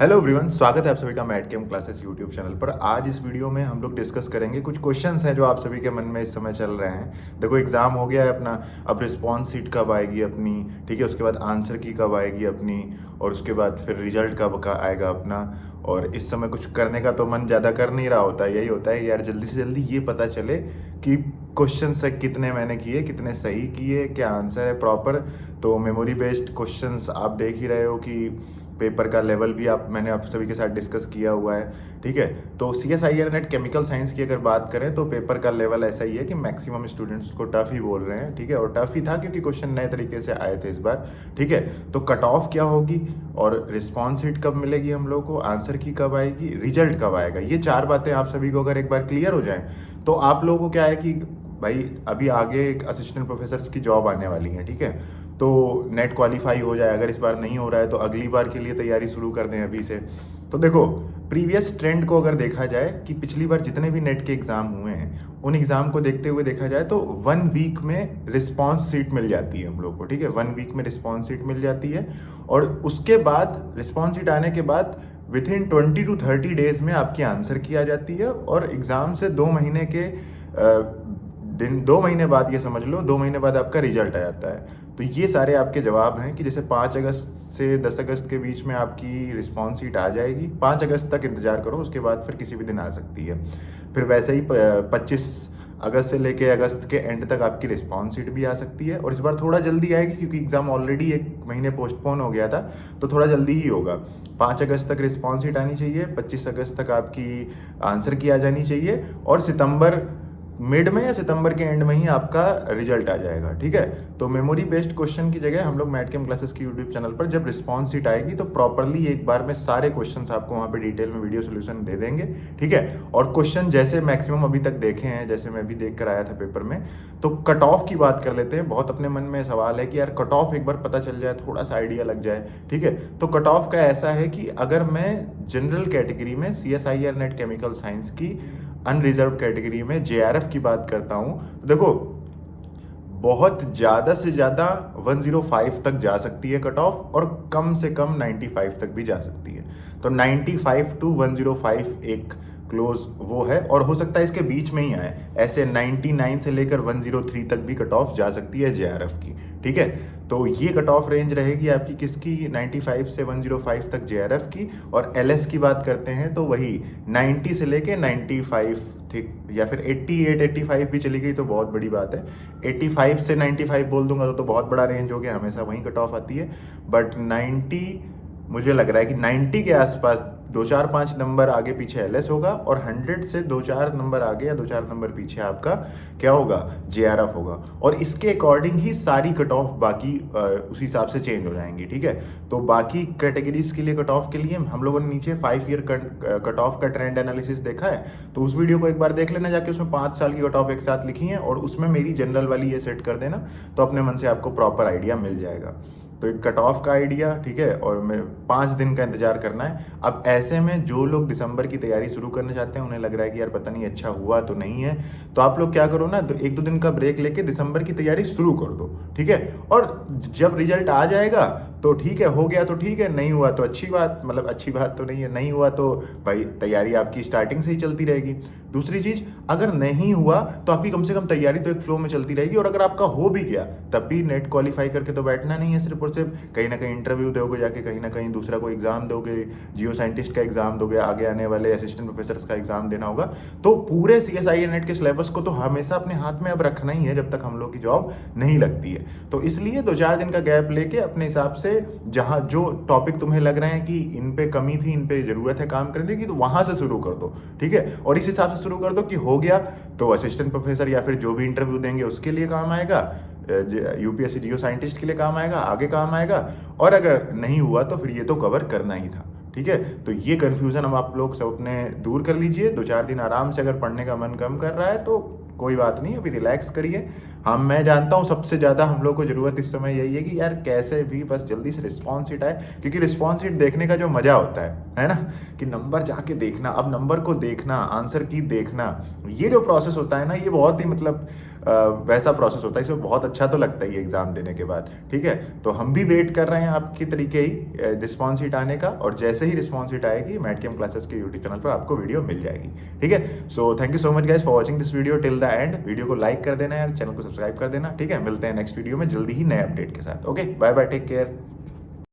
Hello everyone, स्वागत है आप सभी का मैट केम क्लासेस यूट्यूब चैनल पर। आज इस वीडियो में हम लोग डिस्कस करेंगे कुछ क्वेश्चंस हैं जो आप सभी के मन में इस समय चल रहे हैं। देखो, एग्जाम हो गया है अपना, अब रिस्पॉन्स शीट कब आएगी अपनी, ठीक है, उसके बाद आंसर की कब आएगी अपनी, और उसके बाद फिर रिजल्ट कब का आएगा अपना। और इस समय कुछ करने का तो मन ज़्यादा कर नहीं रहा होता है, यही होता है यार जल्दी से जल्दी ये पता चले कि क्वेश्चन से कितने मैंने किए, कितने सही किए, क्या आंसर है प्रॉपर। तो मेमोरी बेस्ड क्वेश्चंस आप देख ही रहे हो कि पेपर का लेवल भी मैंने आप सभी के साथ डिस्कस किया हुआ है, ठीक है। तो CSIR नेट केमिकल साइंस की अगर बात करें तो पेपर का लेवल ऐसा ही है कि मैक्सिमम स्टूडेंट्स को टफ ही बोल रहे हैं, ठीक है। और टफ ही था क्योंकि क्वेश्चन नए तरीके से आए थे इस बार, ठीक है। तो कट ऑफ क्या होगी और रिस्पॉन्स शीट कब मिलेगी हम लोग को, आंसर की कब आएगी, रिजल्ट कब आएगा, ये चार बातें आप सभी को अगर एक बार क्लियर हो जाए तो आप लोगों को क्या है कि भाई अभी आगे एक असिस्टेंट प्रोफेसर की जॉब आने वाली है, ठीक है। तो नेट क्वालिफाई हो जाए, अगर इस बार नहीं हो रहा है तो अगली बार के लिए तैयारी शुरू कर दें अभी से। तो देखो, प्रीवियस ट्रेंड को अगर देखा जाए कि पिछली बार जितने भी नेट के एग्ज़ाम हुए हैं उन एग्ज़ाम को देखते हुए देखा जाए तो 1 वीक में रिस्पॉन्स शीट मिल जाती है हम लोग को, ठीक है। 1 वीक में रिस्पॉन्स शीट मिल जाती है और उसके बाद रिस्पॉन्स शीट आने के बाद विद इन 20 to 30 डेज में आपकी आंसर की आ जाती है। और एग्ज़ाम से 2 महीने के दिन, 2 महीने बाद, ये समझ लो 2 महीने बाद आपका रिजल्ट आ जाता है। तो ये सारे आपके जवाब हैं कि जैसे 5 अगस्त से 10 अगस्त के बीच में आपकी रिस्पॉन्स शीट आ जाएगी। 5 अगस्त तक इंतजार करो, उसके बाद फिर किसी भी दिन आ सकती है। फिर वैसे ही 25 अगस्त से लेके अगस्त के एंड तक आपकी रिस्पॉन्स शीट भी आ सकती है। और इस बार थोड़ा जल्दी आएगी क्योंकि एग्ज़ाम ऑलरेडी 1 महीने पोस्टपोन हो गया था, तो थोड़ा जल्दी ही होगा। 5 अगस्त तक रिस्पॉन्स शीट आनी चाहिए, 25 अगस्त तक आपकी आंसर की आ जानी चाहिए, और सितंबर मिड में या सितंबर के एंड में ही आपका रिजल्ट आ जाएगा, ठीक है। तो मेमोरी बेस्ड क्वेश्चन की जगह हम लोग मैट केम क्लासेस की यूट्यूब चैनल पर जब रिस्पॉन्स शीट आएगी तो प्रॉपरली एक बार में सारे क्वेश्चंस आपको वहाँ पे डिटेल में वीडियो सोल्यूशन दे देंगे, ठीक है। और क्वेश्चन जैसे मैक्सिमम अभी तक देखे हैं, जैसे मैं भी देख कर आया था पेपर में, तो कट ऑफ की बात कर लेते हैं। बहुत अपने मन में सवाल है कि यार कट ऑफ एक बार पता चल जाए, थोड़ा सा आइडिया लग जाए, ठीक है। तो कट ऑफ का ऐसा है कि अगर मैं जनरल कैटेगरी में CSIR नेट केमिकल साइंस की अनरिजर्व कैटेगरी में JRF की बात करता हूं तो देखो, बहुत ज़्यादा से ज़्यादा 105 तक जा सकती है कट ऑफ, और कम से कम 95 तक भी जा सकती है। तो 95 to 105 एक क्लोज वो है, और हो सकता है इसके बीच में ही आए, ऐसे 99 से लेकर 103 तक भी कट ऑफ जा सकती है JRF की, ठीक है। तो ये कट ऑफ रेंज रहेगी आपकी किसकी, 95 से 105 तक JRF की। और LS की बात करते हैं तो वही 90 से लेके 95, ठीक, या फिर 88 85 भी चली गई तो बहुत बड़ी बात है। 85 से 95 बोल दूंगा तो बहुत बड़ा रेंज हो गया, हमेशा वहीं कट ऑफ आती है। बट 90, मुझे लग रहा है कि 90 के आसपास 2-4-5 नंबर आगे पीछे LS होगा, और 100 से 2-4 नंबर आगे या 2-4 नंबर पीछे आपका क्या होगा, JRF होगा। और इसके अकॉर्डिंग ही सारी कट ऑफ बाकी उसी हिसाब से चेंज हो जाएंगी, ठीक है। तो बाकी कैटेगरीज के लिए कट ऑफ के लिए हम लोगों ने नीचे 5 ईयर कट ऑफ का ट्रेंड एनालिसिस देखा है, तो उस वीडियो को एक बार देख लेना जाके, उसमें 5 साल की कट ऑफ एक साथ लिखी है, और उसमें मेरी जनरल वाली ये सेट कर देना, तो अपने मन से आपको प्रॉपर आइडिया मिल जाएगा। तो एक कट ऑफ का आइडिया, ठीक है, और मैं 5 दिन का इंतजार करना है। अब ऐसे में जो लोग दिसंबर की तैयारी शुरू करना चाहते हैं, उन्हें लग रहा है कि यार पता नहीं अच्छा हुआ तो नहीं है, तो आप लोग क्या करो ना, 1-2 दिन का ब्रेक लेके दिसंबर की तैयारी शुरू कर दो, ठीक है। और जब रिजल्ट आ जाएगा तो ठीक है, हो गया तो ठीक है, नहीं हुआ तो अच्छी बात, मतलब अच्छी बात तो नहीं है, नहीं हुआ तो भाई तैयारी आपकी स्टार्टिंग से ही चलती रहेगी। दूसरी चीज, अगर नहीं हुआ तो आपकी कम से कम तैयारी तो एक फ्लो में चलती रहेगी, और अगर आपका हो भी गया तब भी नेट क्वालिफाई करके तो बैठना नहीं है सिर्फ और सिर्फ, कहीं ना कहीं इंटरव्यू दोगे जाके, कहीं ना कहीं दूसरा कोई एग्जाम दोगे, जियो साइंटिस्ट का एग्जाम दोगे, आगे आने वाले असिस्टेंट प्रोफेसर का एग्जाम देना होगा। तो पूरे CSIR नेट के सिलेबस को तो हमेशा अपने हाथ में अब रखना ही है जब तक हम लोग की जॉब नहीं लगती है। तो इसलिए 2-4 दिन का गैप लेके अपने हिसाब से जहाँ जो टॉपिक तुम्हें लग रहे हैं कि इन पे कमी थी, इन पे जरूरत है काम करने की, तो वहां से शुरू कर दो, ठीक है। और इस हिसाब से शुरू कर दो कि हो गया तो असिस्टेंट प्रोफेसर या फिर जो भी इंटरव्यू देंगे उसके लिए काम आएगा, UPSC जियो साइंटिस्ट के लिए काम आएगा, आगे काम आएगा। और अगर नहीं हुआ तो फिर ये तो कवर करना ही था, ठीक है। तो ये कंफ्यूजन हम आप लोग सब अपने दूर कर लीजिए। 2-4 दिन आराम से, अगर पढ़ने का मन कम कर रहा है तो कोई बात नहीं, अभी रिलैक्स करिए। हम, मैं जानता हूँ सबसे ज़्यादा हम लोग को ज़रूरत इस समय यही है कि यार कैसे भी बस जल्दी से रिस्पॉन्स शीट आए, क्योंकि रिस्पॉन्स शीट देखने का जो मज़ा होता है है ना, कि नंबर जाके देखना, अब नंबर को देखना, आंसर की देखना, ये जो प्रोसेस होता है ना, ये बहुत ही मतलब वैसा प्रोसेस होता है, इसमें बहुत अच्छा तो लगता है ये एग्ज़ाम देने के बाद। ठीक है, तो हम भी वेट कर रहे हैं आपकी तरीके ही रिस्पॉन्स शीट आने का, और जैसे ही रिस्पॉन्स शीट आएगी मैट कैम क्लासेस के यूट्यूब चैनल पर आपको वीडियो मिल जाएगी। ठीक है, so thank you so much guys for watching this video till the end. Video को लाइक कर देना यार, चैनल को सब्सक्राइब कर देना। ठीक है, मिलते हैं नेक्स्ट वीडियो में जल्दी ही नए अपडेट के साथ। Okay, bye bye, take care.